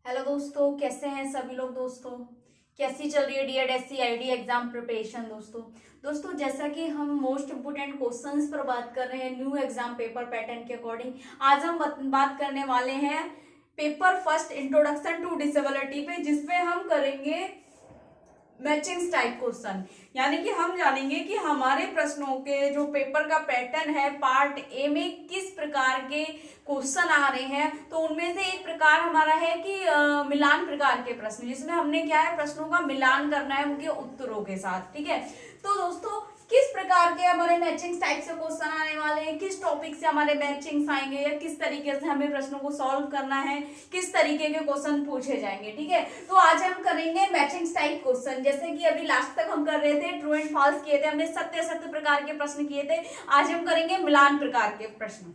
Hello दोस्तों, कैसे हैं सभी लोग। दोस्तों कैसी चल रही है DED एग्जाम प्रिपरेशन। दोस्तों जैसा कि हम मोस्ट इम्पोर्टेंट क्वेश्चंस पर बात कर रहे हैं न्यू एग्जाम पेपर पैटर्न के अकॉर्डिंग, आज हम बात करने वाले हैं paper first introduction to disability पे, जिसमें हम करेंगे मैचिंग टाइप क्वेश्चन। यानी कि हम जानेंगे कि हमारे प्रश्नों के जो पेपर का पैटर्न है पार्ट ए में किस प्रकार के क्वेश्चन आ रहे हैं। तो उनमें से एक प्रकार हमारा है कि मिलान प्रकार के प्रश्न, जिसमें हमने क्या है प्रश्नों का मिलान करना है उनके उत्तरों के साथ। ठीक है, तो दोस्तों किस प्रकार के हमारे मैचिंग टाइप से क्वेश्चन आने वाले हैं, किस टॉपिक से हमारे मैचिंग्स आएंगे, या किस तरीके से हमें प्रश्नों को सॉल्व करना है, किस तरीके के क्वेश्चन पूछे जाएंगे। ठीक है, तो आज हम करेंगे मैचिंग टाइप क्वेश्चन। जैसे कि अभी लास्ट तक हम कर रहे थे ट्रू एंड फॉल्स किए थे, हमने सत्य असत्य प्रकार के प्रश्न किए थे। आज हम करेंगे मिलान प्रकार के प्रश्न।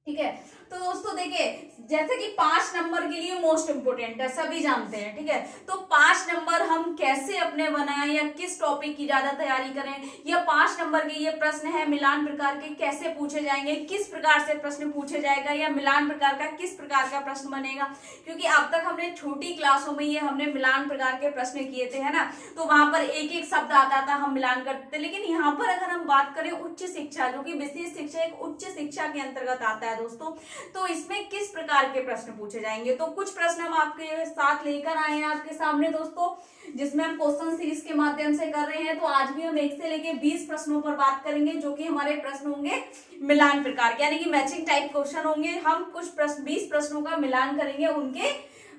ठीक है, तो दोस्तों देखिए जैसे कि 5 नंबर के लिए मोस्ट इंपोर्टेंट है, सभी जानते हैं। ठीक है, तो 5 नंबर हम कैसे अपने बनाएं या किस टॉपिक की ज्यादा तैयारी करें, या 5 नंबर के ये प्रश्न है मिलान प्रकार के कैसे पूछे जाएंगे, किस प्रकार से प्रश्न पूछे जाएगा, या मिलान प्रकार का किस प्रकार का प्रश्न बनेगा। क्योंकि अब तक हमने छोटी क्लासों में ये हमने मिलान प्रकार के प्रश्न किए थे, है ना, तो वहां पर एक एक शब्द आता था, हम मिलान करते थे। लेकिन यहाँ पर अगर हम बात करें उच्च शिक्षा, जो कि विशेष शिक्षा एक उच्च शिक्षा के अंतर्गत आता है दोस्तों, तो इसमें किस प्रकार के प्रश्न पूछे जाएंगे। तो कुछ प्रश्न हम आपके साथ लेकर आए हैं आपके सामने दोस्तों, जिसमें हम क्वेश्चन सीरीज के माध्यम से कर रहे हैं। तो आज भी हम 1 से लेके 20 प्रश्नों पर बात करेंगे, जो कि हमारे प्रश्न होंगे मिलान प्रकार के, यानी कि मैचिंग टाइप क्वेश्चन होंगे। हम कुछ 20 प्रश्नों का मिलान करेंगे उनके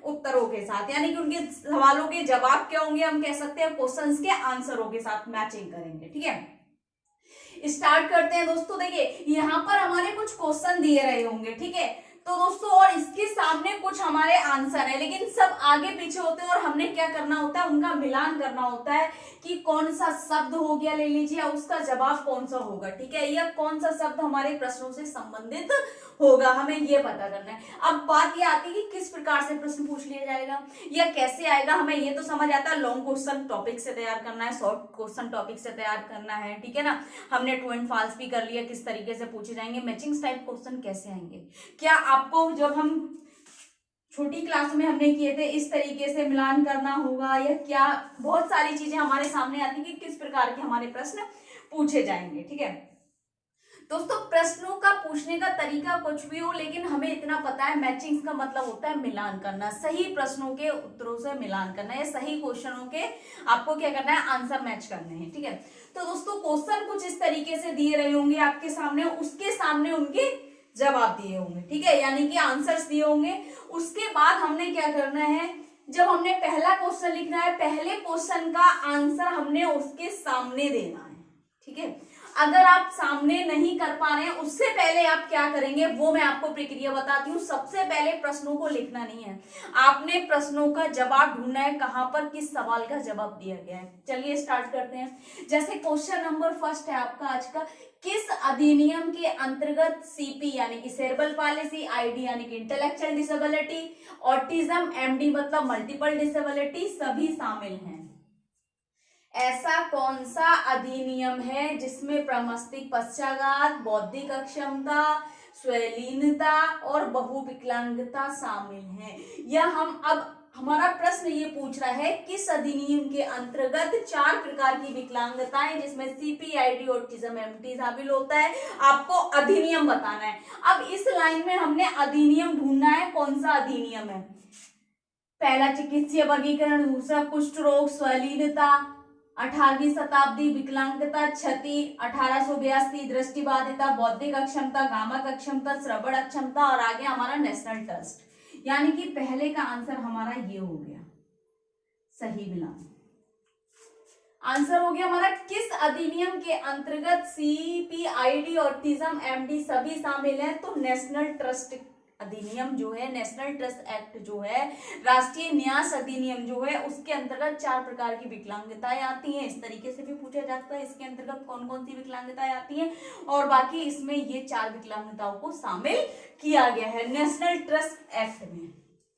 उत्तरों के साथ, यानी कि उनके सवालों के जवाब क्या होंगे, हम कह सकते हैं क्वेश्चंस के आंसरों के साथ मैचिंग करेंगे। ठीक है, स्टार्ट करते हैं दोस्तों। देखिए यहाँ पर हमारे कुछ क्वेश्चन दिए रहे होंगे। ठीक है, तो दोस्तों और इसके सामने कुछ हमारे आंसर है, लेकिन सब आगे पीछे होते हैं और हमने क्या करना होता है उनका मिलान करना होता है कि कौन सा शब्द हो गया ले लीजिए, उसका जवाब कौन सा होगा। ठीक है, या कौन सा शब्द हमारे प्रश्नों से संबंधित होगा, हमें ये पता करना है। अब बात ये आती है कि किस प्रकार से प्रश्न पूछ लिया जाएगा या कैसे आएगा। हमें ये तो समझ आता है लॉन्ग क्वेश्चन टॉपिक से तैयार करना है, शॉर्ट क्वेश्चन टॉपिक से तैयार करना है। ठीक है ना, हमने ट्रू एंड फॉल्स भी कर लिया, किस तरीके से पूछे जाएंगे। मैचिंग टाइप क्वेश्चन कैसे आएंगे, क्या आपको जब हम छोटी क्लास में हमने किए थे इस तरीके से मिलान करना होगा, या क्या बहुत सारी चीजें हमारे सामने आती है कि किस प्रकार के हमारे प्रश्न पूछे जाएंगे। ठीक है दोस्तों, प्रश्नों का पूछने का तरीका कुछ भी हो, लेकिन हमें इतना पता है मैचिंग का मतलब होता है मिलान करना, सही प्रश्नों के उत्तरों से मिलान करना, या सही क्वेश्चनों के आपको क्या करना है आंसर मैच करने हैं। ठीक है, तो दोस्तों क्वेश्चन कुछ इस तरीके से दिए रहे होंगे आपके सामने, उसके सामने उनके जवाब दिए होंगे। ठीक है, यानी कि आंसर्स दिए होंगे। उसके बाद हमने क्या करना है, जब हमने पहला क्वेश्चन लिखना है, पहले क्वेश्चन का आंसर हमने उसके सामने देना है। ठीक है, अगर आप सामने नहीं कर पा रहे हैं, उससे पहले आप क्या करेंगे वो मैं आपको प्रक्रिया बताती हूँ। सबसे पहले प्रश्नों को लिखना नहीं है, आपने प्रश्नों का जवाब ढूंढना है, कहां पर किस सवाल का जवाब दिया गया है। चलिए स्टार्ट करते हैं। जैसे क्वेश्चन नंबर फर्स्ट है आपका आज का, किस अधिनियम के अंतर्गत CP यानी कि सेरेब्रल पॉलिसी, ID यानी कि इंटेलेक्चुअल डिसेबिलिटी, ऑटिज्म, MD मतलब मल्टीपल डिसेबिलिटी सभी शामिल हैं। ऐसा कौन सा अधिनियम है जिसमें प्रमस्तिष्क पक्षाघात, बौद्धिक अक्षमता, स्वलीनता और बहुविकलांगता शामिल है। या हम अब हमारा प्रश्न ये पूछ रहा है किस अधिनियम के अंतर्गत 4 प्रकार की विकलांगताएं, जिसमें CP, ID, ऑटिज्म, MD शामिल होता है, आपको अधिनियम बताना है। अब इस लाइन में हमने अधिनियम ढूंढना है, कौन सा अधिनियम है। पहला चिकित्सीय वर्गीकरण, दूसरा कुष्ठ रोग, स्वलीनता, 18वीं शताब्दी विकलांगता, क्षति 1882, दृष्टिबाधिता, बौद्धिक अक्षमता, गामक अक्षमता, श्रवण अक्षमता, और आगे हमारा नेशनल ट्रस्ट। यानी कि पहले का आंसर हमारा ये हो गया, सही मिलान। आंसर हो गया हमारा किस अधिनियम के अंतर्गत CP, ID, ऑटिज्म, MD सभी शामिल है। तो नेशनल ट्रस्ट अधिनियम जो है, नेशनल ट्रस्ट एक्ट जो है, राष्ट्रीय न्यास अधिनियम जो है, उसके अंतर्गत 4 प्रकार की विकलांगताएं आती हैं। इस तरीके से भी पूछा जाता है इसके अंतर्गत कौन कौन सी विकलांगताएं आती हैं, और बाकी इसमें ये 4 विकलांगताओं को शामिल किया गया है नेशनल ट्रस्ट एक्ट में।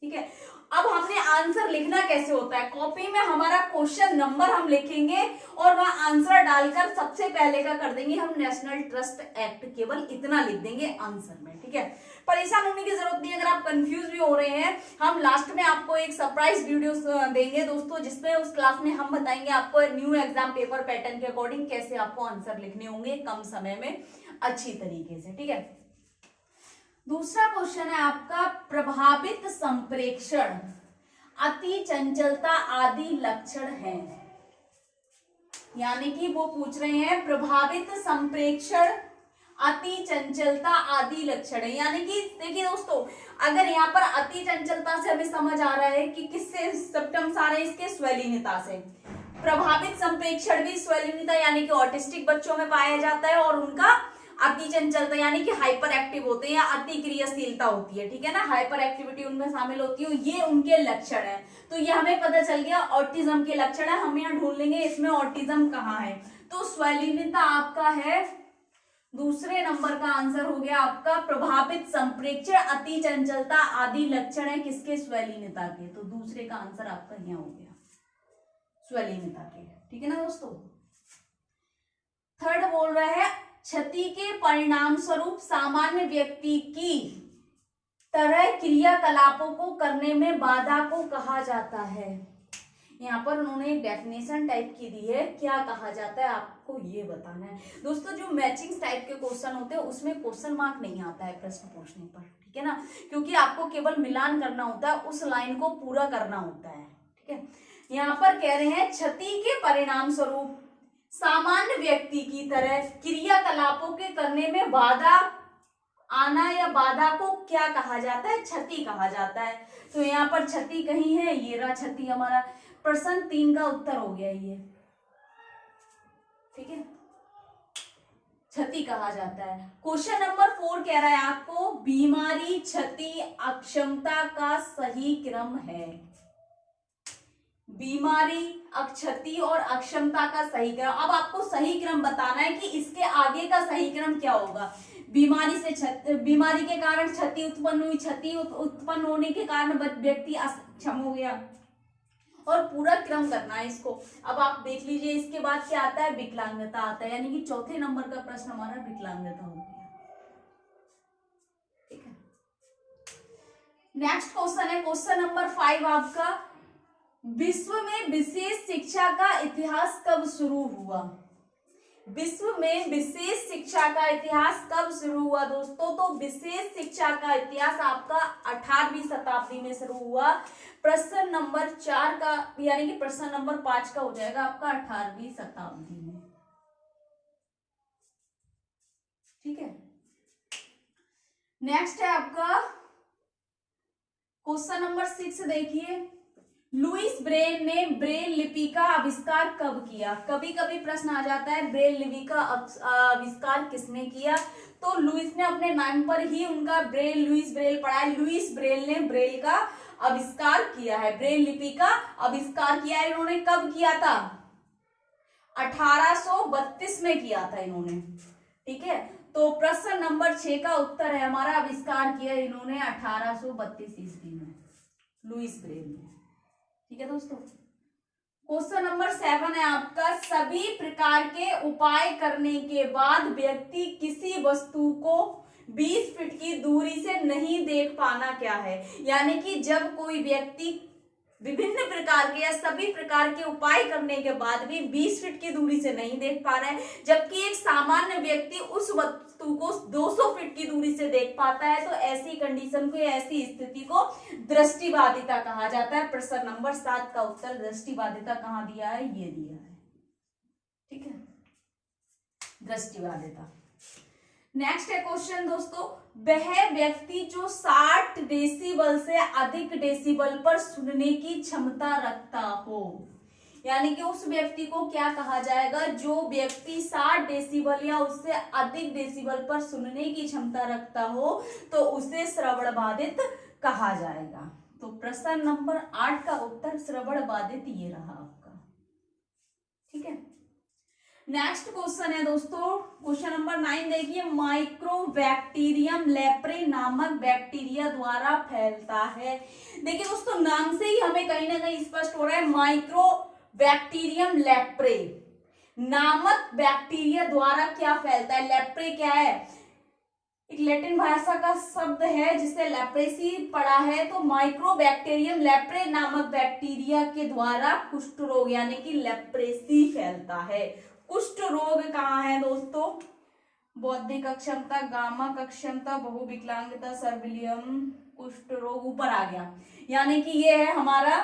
ठीक है, अब हमने आंसर लिखना कैसे होता है, कॉपी में हमारा क्वेश्चन नंबर हम लिखेंगे और वहां आंसर डालकर सबसे पहले का कर देंगे हम नेशनल ट्रस्ट एक्ट, केवल इतना लिख देंगे आंसर में। ठीक है, परेशान होने की जरूरत नहीं। अगर आप कंफ्यूज भी हो रहे हैं, हम लास्ट में आपको एक सरप्राइज वीडियो देंगे दोस्तों, जिसमें उस क्लास में हम बताएंगे आपको न्यू एग्जाम पेपर पैटर्न के अकॉर्डिंग कैसे आपको आंसर लिखने होंगे कम समय में अच्छी तरीके से। ठीक है, दूसरा क्वेश्चन है आपका, प्रभावित संप्रेक्षण अति चंचलता आदि लक्षण है। यानी कि वो पूछ रहे हैं प्रभावित संप्रेक्षण अति चंचलता आदि लक्षण है। यानी कि देखिए दोस्तों, अगर यहाँ पर अति चंचलता से हमें समझ आ रहा है कि किससे सिम्टम्स आ रहे हैं, इसके स्वैलीनता से। प्रभावित संप्रेक्षण भी स्वैलीनता यानी कि ऑटिस्टिक बच्चों में पाया जाता है, और उनका अति चंचलता यानी कि हाइपर एक्टिव होते हैं या अति क्रियाशीलता होती है। ठीक है ना, हाइपर एक्टिविटी उनमें शामिल होती है, ये उनके लक्षण है। तो ये हमें पता चल गया ऑटिज्म के लक्षण है। हम यहाँ ढूंढ लेंगे इसमें ऑटिज्म कहाँ है। तो स्वैलीनता आपका है दूसरे नंबर का आंसर हो गया आपका, प्रभावित संप्रेक्षण अति चंचलता आदि लक्षण है किसके, स्वैलीनता के। तो दूसरे का आंसर आपका यहाँ हो गया स्वैलीनता के। ठीक है ना दोस्तों। थर्ड बोल रहा है, क्षति के परिणाम स्वरूप सामान्य व्यक्ति की तरह क्रियाकलापों को करने में बाधा को कहा जाता है। यहाँ पर उन्होंने एक डेफिनेशन टाइप की दी है, क्या कहा जाता है आपको ये बताना है दोस्तों। जो मैचिंग टाइप के क्वेश्चन होते हैं उसमें क्वेश्चन मार्क नहीं आता है प्रश्न पूछने पर। ठीक है ना, क्योंकि आपको केवल मिलान करना होता है, उस लाइन को पूरा करना होता है। ठीक है, यहाँ पर कह रहे हैं क्षति के परिणाम स्वरूप सामान्य व्यक्ति की तरह क्रियाकलापों के करने में बाधा आना या बाधा को क्या कहा जाता है, क्षति कहा जाता है। तो यहाँ पर क्षति कहीं है, ये रहा क्षति हमारा। प्रश्न 3 का उत्तर हो गया ये। ठीक है, क्षति कहा जाता है। क्वेश्चन नंबर 4 कह रहा है आपको, बीमारी क्षति अक्षमता का सही क्रम है। बीमारी, क्षति और अक्षमता का सही क्रम। अब आपको सही क्रम बताना है कि इसके आगे का सही क्रम क्या होगा। बीमारी से बीमारी के कारण क्षति उत्पन्न हुई, क्षति उत्पन्न होने के कारण व्यक्ति अक्षम हो गया, और पूरा क्रम करना है इसको। अब आप देख लीजिए इसके बाद क्या आता है, विकलांगता आता है। यानी कि चौथे नंबर का प्रश्न हमारा विकलांगता हो गया। ठीक है, नेक्स्ट क्वेश्चन है क्वेश्चन नंबर 5 आपका, विश्व में विशेष शिक्षा का इतिहास कब शुरू हुआ। विश्व में विशेष शिक्षा का इतिहास कब शुरू हुआ दोस्तों। तो विशेष शिक्षा का इतिहास आपका 18वीं शताब्दी में शुरू हुआ। प्रश्न नंबर 4 का यानी कि प्रश्न नंबर 5 का हो जाएगा आपका 18वीं शताब्दी में। ठीक है, नेक्स्ट है आपका क्वेश्चन नंबर 6 देखिए, लुईस ब्रेल ने ब्रेल लिपि का आविष्कार कब किया। कभी कभी प्रश्न आ जाता है ब्रेल लिपि का आविष्कार किसने किया। तो लुईस ने अपने नाम पर ही उनका ब्रेल लुईस ब्रेल पढ़ा है। लुईस ब्रेल ने ब्रेल का आविष्कार किया है, ब्रेल लिपि का आविष्कार किया है। इन्होंने कब किया था, 1832 में किया था इन्होंने। ठीक है, तो प्रश्न नंबर 6 का उत्तर है हमारा, आविष्कार किया इन्होंने 1832 ईस्वी में लुईस ब्रेल ने। ठीक है दोस्तों, क्वेश्चन नंबर 7 है आपका, सभी प्रकार के उपाय करने के बाद व्यक्ति किसी वस्तु को 20 फीट की दूरी से नहीं देख पाना क्या है। यानी कि जब कोई व्यक्ति विभिन्न प्रकार के या सभी प्रकार के उपाय करने के बाद भी 20 फीट की दूरी से नहीं देख पा रहा है, जबकि एक सामान्य व्यक्ति उस वस्तु को 200 फीट की दूरी से देख पाता है, तो ऐसी कंडीशन को, ऐसी स्थिति को दृष्टिबाधिता कहा जाता है। प्रश्न नंबर 7 का उत्तर दृष्टिबाधिता कहाँ दिया है, ये दिया है। ठीक है, दृष्टिबाधिता। नेक्स्ट है क्वेश्चन दोस्तों, वह व्यक्ति जो 60 डेसिबल से अधिक डेसिबल पर सुनने की क्षमता रखता हो। यानी कि उस व्यक्ति को क्या कहा जाएगा, जो व्यक्ति 60 डेसिबल या उससे अधिक डेसिबल पर सुनने की क्षमता रखता हो, तो उसे श्रवण बाधित कहा जाएगा। तो प्रश्न नंबर 8 का उत्तर श्रवण बाधित ये रहा आपका। ठीक है, नेक्स्ट क्वेश्चन है दोस्तों क्वेश्चन नंबर 9 देखिए, माइक्रोबैक्टीरियम लेप्रे नामक बैक्टीरिया द्वारा फैलता है। देखिए दोस्तों, नाम से ही हमें कहीं ना कहीं स्पष्ट हो रहा है, माइक्रोबैक्टीरियम लेप्रे नामक बैक्टीरिया द्वारा क्या फैलता है। लेप्रे क्या है, एक लैटिन भाषा का शब्द है जिसे लेप्रेसी पढ़ा है, तो माइक्रोबैक्टीरियम लेप्रे नामक बैक्टीरिया के द्वारा कुष्ठ रोग यानी कि लेप्रेसी फैलता है। कुष्ठ रोग कहाँ है दोस्तों? बौद्धिक अक्षमता, गामा अक्षमता, बहुविकलांगता, सर्बिलियम, कुष्ठ रोग ऊपर आ गया, यानी कि ये है हमारा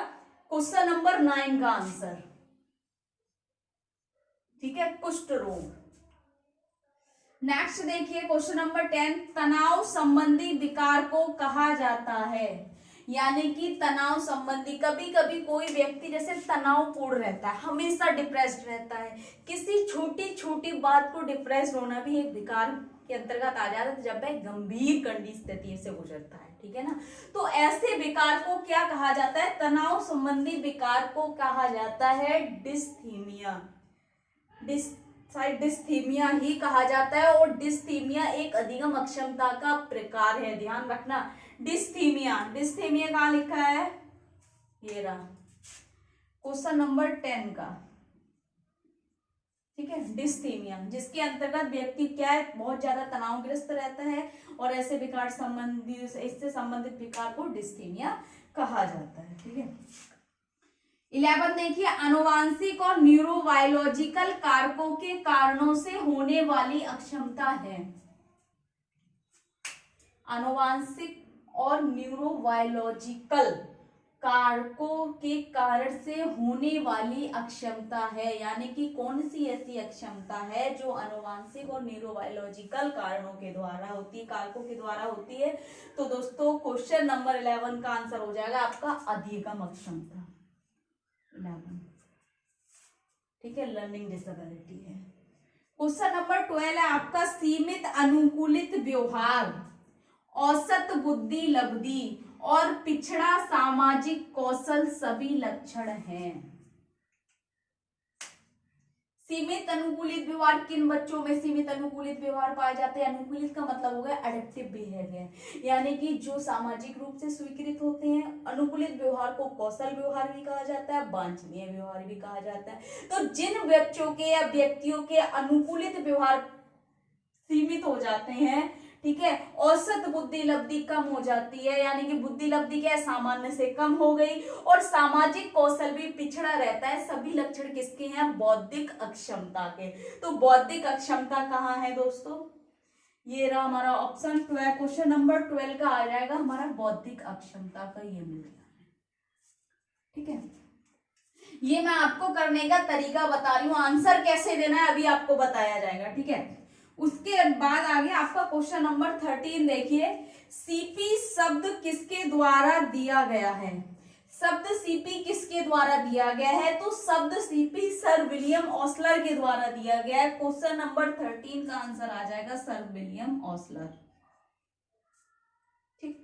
क्वेश्चन नंबर 9 का आंसर। ठीक है, कुष्ठ रोग। नेक्स्ट देखिए क्वेश्चन नंबर 10, तनाव संबंधी विकार को कहा जाता है। यानी कि तनाव संबंधी, कभी कभी कोई व्यक्ति जैसे तनावपूर्ण रहता है, हमेशा डिप्रेस्ड रहता है, किसी छोटी छोटी बात को डिप्रेस्ड होना भी एक विकार के अंतर्गत आ जाता है जब वह गंभीर कंडी स्थिति से गुजरता है। ठीक है ना, तो ऐसे विकार को क्या कहा जाता है? तनाव संबंधी विकार को कहा जाता है डिस्थीमिया। डिस्थीमिया ही कहा जाता है, और डिस्थीमिया एक अधिगम अक्षमता का प्रकार है, ध्यान रखना। डिस्थीमिया, डिस्थीमिया कहाँ लिखा है? ये रहा क्वेश्चन नंबर 10 का। ठीक है, डिस्थीमिया जिसके अंतर्गत व्यक्ति क्या है, बहुत ज्यादा तनावग्रस्त रहता है, और ऐसे विकार संबंधित, इससे संबंधित विकार को डिस्थीमिया कहा जाता है। ठीक है, 11 देखिए, आनुवांशिक और न्यूरोबायोलॉजिकल कारकों के कारणों से होने वाली अक्षमता है। आनुवांशिक और न्यूरोबायोलॉजिकल कारकों के कारण से होने वाली अक्षमता है, यानी कि कौन सी ऐसी अक्षमता है जो आनुवांशिक और न्यूरोबायोलॉजिकल कारणों के द्वारा होती है, कारकों के द्वारा होती है? तो दोस्तों क्वेश्चन नंबर 11 का आंसर हो जाएगा आपका अधिगम अक्षमता 11। ठीक है, लर्निंग डिसेबिलिटी है। क्वेश्चन नंबर 12 है आपका, सीमित अनुकूलित व्यवहार, औसत बुद्धि लब्धि और पिछड़ा सामाजिक कौशल सभी लक्षण हैं। सीमित अनुकूलित व्यवहार किन बच्चों में सीमित अनुकूलित व्यवहार पाए जाते हैं? अनुकूलित का मतलब हो गया एडेप्टिव बिहेवियर, यानी कि जो सामाजिक रूप से स्वीकृत होते हैं। अनुकूलित व्यवहार को कौशल व्यवहार भी कहा जाता है, वांछनीय व्यवहार भी कहा जाता है। तो जिन बच्चों के या व्यक्तियों के अनुकूलित व्यवहार सीमित हो जाते हैं, ठीक है, औसत बुद्धि लब्धि कम हो जाती है, यानी कि बुद्धि लब्धि क्या है, सामान्य से कम हो गई, और सामाजिक कौशल भी पिछड़ा रहता है। सभी लक्षण किसके हैं? बौद्धिक अक्षमता के। तो बौद्धिक अक्षमता कहाँ है दोस्तों? ये रहा हमारा ऑप्शन 12, क्वेश्चन नंबर 12 का आ जाएगा हमारा बौद्धिक अक्षमता का, ये मिल गया। ठीक है, ये मैं आपको करने का तरीका बता रही हूँ, आंसर कैसे देना है अभी आपको बताया जाएगा। ठीक है, उसके बाद आगे आपका क्वेश्चन नंबर 13 देखिए, सीपी शब्द किसके द्वारा दिया गया है? शब्द सीपी किसके द्वारा दिया गया है? तो शब्द सीपी सर विलियम ऑसलर के द्वारा दिया गया है। क्वेश्चन नंबर 13 का आंसर आ जाएगा सर विलियम ऑसलर। ठीक,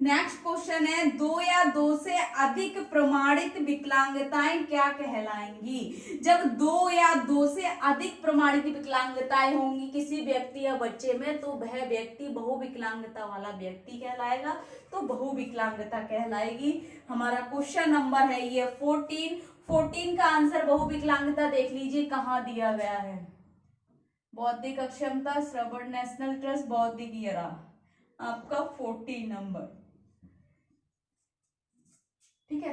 नेक्स्ट क्वेश्चन है, 2 या 2 से अधिक प्रमाणित विकलांगताएं क्या कहलाएंगी? जब 2 या 2 से अधिक प्रमाणित विकलांगताएं होंगी किसी व्यक्ति या बच्चे में, तो वह व्यक्ति बहुविकलांगता वाला व्यक्ति कहलाएगा, तो बहुविकलांगता कहलाएगी। हमारा क्वेश्चन नंबर है ये 14 का आंसर बहुविकलांगता देख लीजिए कहाँ दिया गया है। बौद्धिक अक्षमता, श्रवण, नेशनल ट्रस्ट, बौद्धिक, ये रहा आपका 14 नंबर। ठीक है,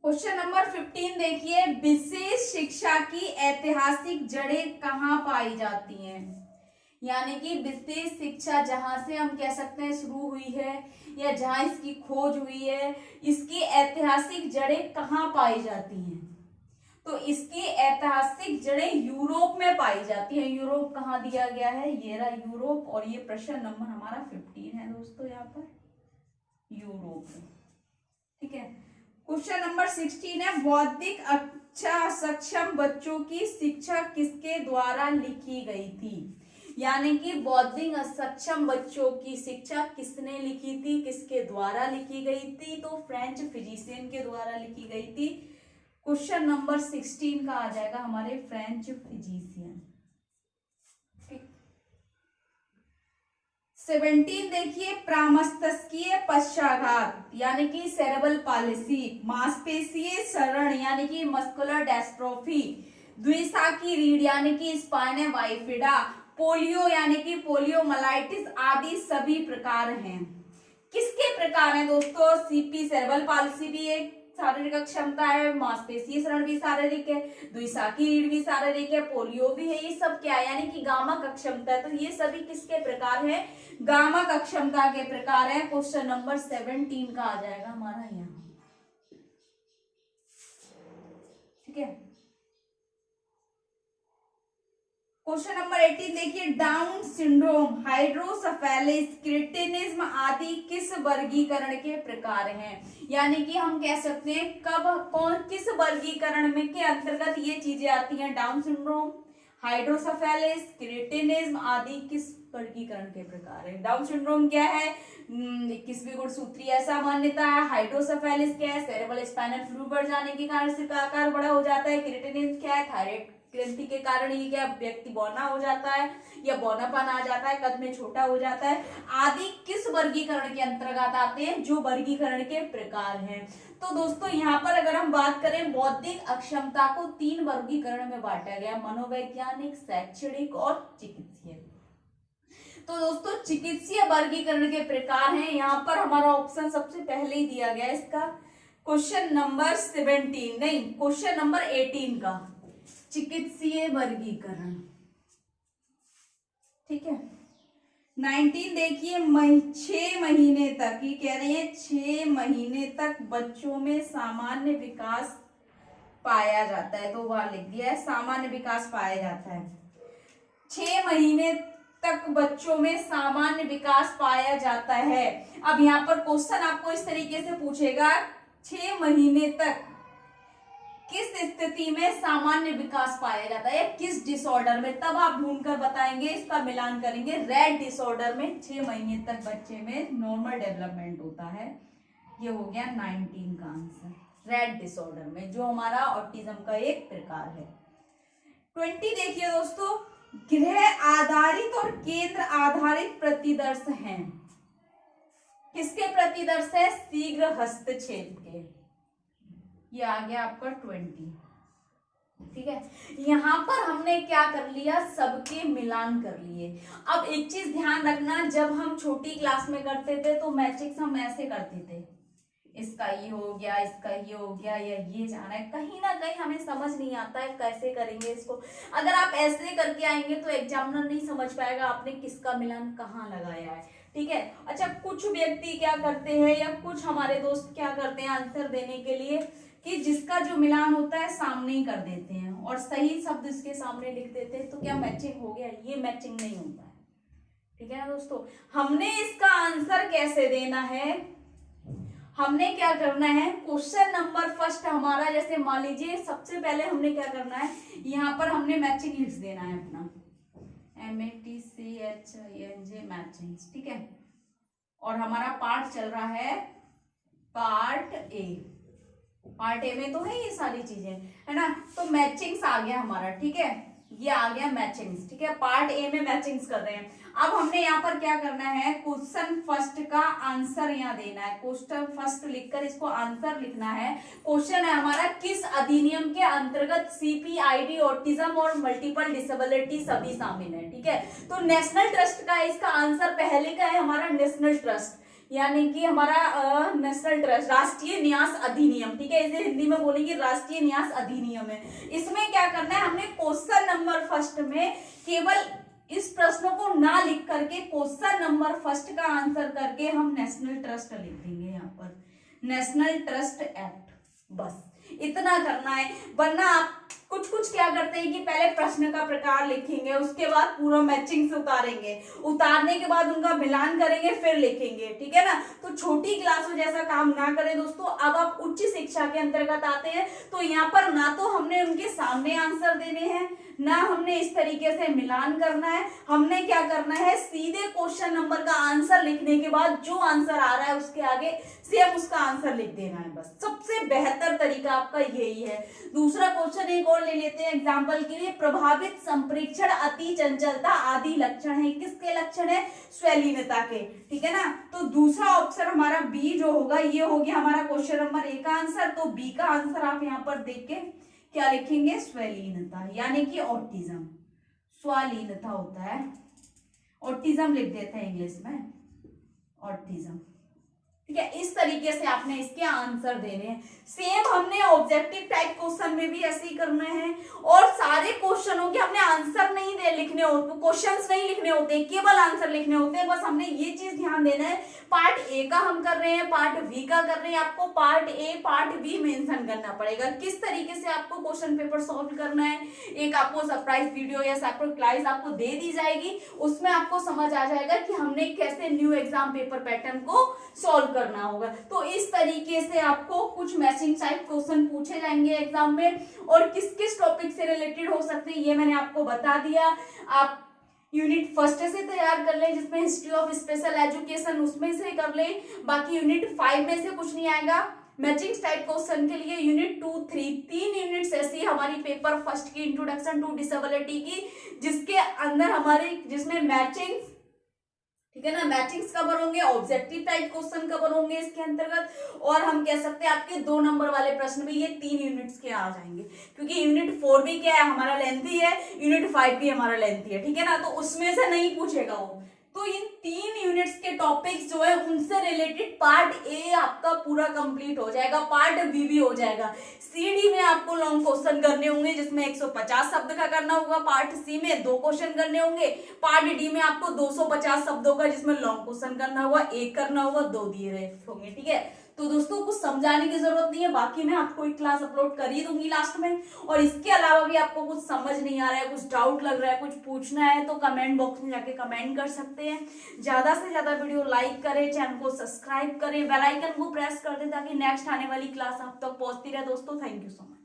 क्वेश्चन नंबर 15 देखिए, विशेष शिक्षा की ऐतिहासिक जड़ें कहाँ पाई जाती हैं? यानी कि विशेष शिक्षा जहां से हम कह सकते हैं शुरू हुई है, या जहां इसकी खोज हुई है, इसकी ऐतिहासिक जड़ें कहाँ पाई जाती हैं? तो इसकी ऐतिहासिक जड़ें यूरोप में पाई जाती हैं। यूरोप कहाँ दिया गया है? ये रहा यूरोप, और ये प्रश्न नंबर हमारा 15 है दोस्तों, यहाँ पर यूरोप। ठीक है, क्वेश्चन नंबर 16 है, बौद्धिक अच्छा सक्षम बच्चों की शिक्षा किसके द्वारा लिखी गई थी? यानी कि बौद्धिक सक्षम बच्चों की शिक्षा किसने लिखी थी, किसके द्वारा लिखी गई थी? तो फ्रेंच फिजिशियन के द्वारा लिखी गई थी। क्वेश्चन नंबर 16 का आ जाएगा हमारे फ्रेंच फिजिशियन। 17 देखिए, प्रामस्तिष्कीय पक्षाघात यानी कि सेरेब्रल पालिसी, मांसपेशीय क्षरण यानी कि मस्कुलर डेस्ट्रोफी, द्विशाखी रीढ़ यानी कि स्पाइना बाइफिडा, पोलियो यानी कि पोलियोमाइलाइटिस आदि सभी प्रकार हैं। किसके प्रकार हैं दोस्तों? सीपी सेरेब्रल पाल्सी भी एक शारीरिक क्षमता है, मांसपेशीय क्षरण भी शारीरिक है, द्विशाखी रीढ़ भी शारीरिक है, पोलियो भी है, ये सब क्या है यानी कि गामक अक्षमता है। तो ये सभी किसके प्रकार है? गामक अक्षमता के प्रकार है। क्वेश्चन नंबर 17 का आ जाएगा हमारा यहाँ, ठीक है। क्वेश्चन नंबर 18 देखिए, डाउन सिंड्रोम, हाइड्रोसेफेलिस, क्रेटिनिज्म आदि किस वर्गीकरण के प्रकार हैं? यानी कि हम कह सकते हैं कब कौन किस वर्गीकरण में के अंतर्गत ये चीजें आती हैं? डाउन सिंड्रोम, हाइड्रोसेफेलिस, क्रेटिनिज्म आदि किस वर्गीकरण के प्रकार है? डाउन सिंड्रोम क्या है? 21वीं गुणसूत्रीय असामान्यता है। हाइड्रोसेफेलिस क्या है? सेरेब्रल स्पाइनल फ्लूइड बढ़ जाने के कारण सिर का आकार बड़ा हो जाता है। क्रेटिनिज्म क्या है? थायराइड ग्रंथि के कारण ये क्या व्यक्ति बौना हो जाता है या बौनापन आ जाता है, कद में छोटा हो जाता है आदि किस वर्गीकरण के अंतर्गत आते हैं? जो वर्गीकरण के प्रकार हैं। तो दोस्तों यहाँ पर अगर हम बात करें, बौद्धिक अक्षमता को 3 वर्गीकरण में बांटा गया, मनोवैज्ञानिक, शैक्षणिक और चिकित्सीय। तो दोस्तों चिकित्सीय वर्गीकरण के प्रकार हैं। यहाँ पर हमारा ऑप्शन सबसे पहले ही दिया गया है इसका, क्वेश्चन नंबर 17 नहीं, क्वेश्चन नंबर 18 का चिकित्सीय वर्गीकरण, ठीक है। 19 देखिए, 6 महीने तक, ये कह रही है 6 महीने तक बच्चों में सामान्य विकास पाया जाता है। तो वहां लिख दिया है सामान्य विकास पाया जाता है। 6 महीने तक बच्चों में सामान्य विकास पाया जाता है। अब यहाँ पर क्वेश्चन आपको इस तरीके से पूछेगा, 6 महीने तक किस स्थिति में सामान्य विकास पाया जाता है, किस डिसऑर्डर में? तब आप ढूंढकर बताएंगे, इसका मिलान करेंगे। रेड डिसऑर्डर में 6 महीने तक बच्चे में नॉर्मल डेवलपमेंट होता है। ये हो गया 19 का आंसर। रेड डिसऑर्डर में, जो हमारा ऑटिज्म का एक प्रकार है। 20 देखिए दोस्तों, गृह आधारित और केंद्र आधारित प्रतिदर्श हैं। किसके प्रतिदर्श है? शीघ्र हस्तक्षेप के। ये आ गया आपका 20, ठीक है। यहाँ पर हमने क्या कर लिया? सबके मिलान कर लिए। अब एक चीज ध्यान रखना, जब हम छोटी क्लास में करते थे तो मैट्रिक्स हम ऐसे करते थे, इसका ये हो गया, इसका ये हो गया, या ये जाना है, कहीं ना कहीं हमें समझ नहीं आता है कैसे करेंगे इसको। अगर आप ऐसे करके आएंगे तो एग्जामिनर नहीं समझ पाएगा आपने किसका मिलान कहाँ लगाया है, ठीक है। अच्छा, कुछ व्यक्ति क्या करते हैं या कुछ हमारे दोस्त क्या करते हैं आंसर देने के लिए कि जिसका जो मिलान होता है सामने ही कर देते हैं और सही शब्द इसके सामने लिख देते हैं, तो क्या मैचिंग हो गया? ये मैचिंग नहीं होता है, ठीक है ना दोस्तों। हमने इसका आंसर कैसे देना है? हमने क्या करना है, क्वेश्चन नंबर फर्स्ट हमारा, जैसे मान लीजिए सबसे पहले हमने क्या करना है, यहाँ पर हमने मैचिंग लिख देना है अपना, MATCHING मैचिंग, ठीक है। और हमारा पार्ट चल रहा है पार्ट ए। पार्ट ए में तो है ये सारी चीजें, है ना। तो मैचिंग्स आ गया हमारा, ठीक है, ये आ गया मैचिंग्स, ठीक है। पार्ट ए में मैचिंग्स कर रहे हैं। अब हमने यहाँ पर क्या करना है, क्वेश्चन फर्स्ट का आंसर यहाँ देना है। क्वेश्चन फर्स्ट लिखकर इसको आंसर लिखना है। क्वेश्चन है हमारा, किस अधिनियम के अंतर्गत CPID, ऑटिज्म और मल्टीपल डिसेबिलिटी सभी शामिल है, ठीक है। तो नेशनल ट्रस्ट का इसका आंसर पहले का है हमारा नेशनल ट्रस्ट, यानी कि हमारा नेशनल ट्रस्ट, राष्ट्रीय न्यास अधिनियम, ठीक है। इसे हिंदी में बोलेंगे राष्ट्रीय न्यास अधिनियम है। इसमें क्या करना है, हमने क्वेश्चन नंबर फर्स्ट में केवल इस प्रश्न को ना लिख करके क्वेश्चन नंबर फर्स्ट का आंसर करके हम नेशनल ट्रस्ट लिख देंगे यहाँ पर, नेशनल ट्रस्ट एक्ट, बस इतना करना है। वरना आप कुछ कुछ क्या करते हैं कि पहले प्रश्न का प्रकार लिखेंगे, उसके बाद पूरा मैचिंग से उतारेंगे, उतारने के बाद उनका मिलान करेंगे, फिर लिखेंगे, ठीक है ना। तो छोटी क्लासों जैसा काम ना करें दोस्तों। अब आप उच्च शिक्षा के अंतर्गत आते हैं तो यहाँ पर ना तो हमने उनके सामने आंसर देने हैं, ना हमने इस तरीके से मिलान करना है। हमने क्या करना है, सीधे क्वेश्चन नंबर का आंसर लिखने के बाद जो आंसर आ रहा है उसके आगे सेम उसका आंसर लिख देना है, बस सबसे बेहतर तरीका आपका यही है। दूसरा क्वेश्चन एक और ले लेते हैं एग्जांपल के लिए, प्रभावित संप्रेक्षण, अति चंचलता आदि लक्षण है। किसके लक्षण है? स्वैलीनता के, ठीक है ना। तो दूसरा ऑप्शन हमारा बी जो होगा, ये हो गया हमारा क्वेश्चन नंबर ए का आंसर। तो बी का आंसर आप यहाँ पर देख के क्या लिखेंगे, स्वैलीनता यानी कि ऑटिज्म, स्वालीनता होता है, ऑटिज्म लिख देते हैं इंग्लिश में, ऑटिज्म। ठीक है, इस तरीके से आपने इसके आंसर देने हैं। सेम हमने ऑब्जेक्टिव टाइप क्वेश्चन में भी ऐसे ही करना है, और सारे क्वेश्चनों के हमने आंसर नहीं दे लिखने होते, क्वेश्चंस नहीं लिखने होते, केवल आंसर लिखने होते हैं। बस हमने ये चीज ध्यान देना है, पार्ट ए का हम कर रहे हैं, पार्ट बी का कर रहे हैं, आपको part A part be mention करना पड़ेगा। किस तरीके से आपको क्वेश्चन पेपर सॉल्व करना है, एक आपको सरप्राइज वीडियो या सरप्राइज आपको दे दी जाएगी, उसमें आपको समझ आ जाएगा कि हमने कैसे न्यू एग्जाम पेपर पैटर्न को सॉल्व करना होगा। तो इस तरीके से आपको कुछ मैचिंग टाइप क्वेश्चन पूछे जाएंगे एग्जाम में, और किस किस टॉपिक से रिलेटेड हो सकते हैं ये मैंने आपको बता दिया। आप यूनिट फर्स्ट से तैयार कर लें, जिसमें हिस्ट्री ऑफ स्पेशल एजुकेशन उसमें से कर लें, बाकी यूनिट 5 में से कुछ नहीं आएगा। मैचिंग टाइप क्वेश्चन के लिए यूनिट 2, 3 तीन यूनिट्स ऐसी हमारी पेपर फर्स्ट की इंट्रोडक्शन टू डिसेबिलिटी की, जिसके अंदर हमारे जिसमें मैचिंग, ठीक है ना, मैचिंग्स कवर होंगे, ऑब्जेक्टिव टाइप क्वेश्चन कवर होंगे इसके अंतर्गत, और हम कह सकते हैं आपके 2 नंबर वाले प्रश्न भी ये 3 यूनिट्स के आ जाएंगे, क्योंकि यूनिट 4 भी क्या है हमारा लेंथी है, यूनिट 5 भी हमारा लेंथी है, ठीक है ना, तो उसमें से नहीं पूछेगा वो। तो इन 3 यूनिट्स के टॉपिक्स जो है उनसे रिलेटेड पार्ट ए आपका पूरा कंप्लीट हो जाएगा, पार्ट बी भी हो जाएगा। सी डी में आपको लॉन्ग क्वेश्चन करने होंगे, जिसमें 150 शब्द का करना होगा, पार्ट सी में 2 क्वेश्चन करने होंगे, पार्ट डी में आपको 250 शब्दों का जिसमें लॉन्ग क्वेश्चन करना होगा, 1 करना होगा, 2 दिए रहे होंगे, ठीक है। तो दोस्तों कुछ समझाने की जरूरत नहीं है, बाकी मैं आपको एक क्लास अपलोड कर ही दूंगी लास्ट में। और इसके अलावा भी आपको कुछ समझ नहीं आ रहा है, कुछ डाउट लग रहा है, कुछ पूछना है, तो कमेंट बॉक्स में जाके कमेंट कर सकते हैं। ज्यादा से ज्यादा वीडियो लाइक करें, चैनल को सब्सक्राइब करें, बेल आइकन को प्रेस कर दें, ताकि नेक्स्ट आने वाली क्लास आप तक पहुंचती रहे। दोस्तों थैंक यू सो मच।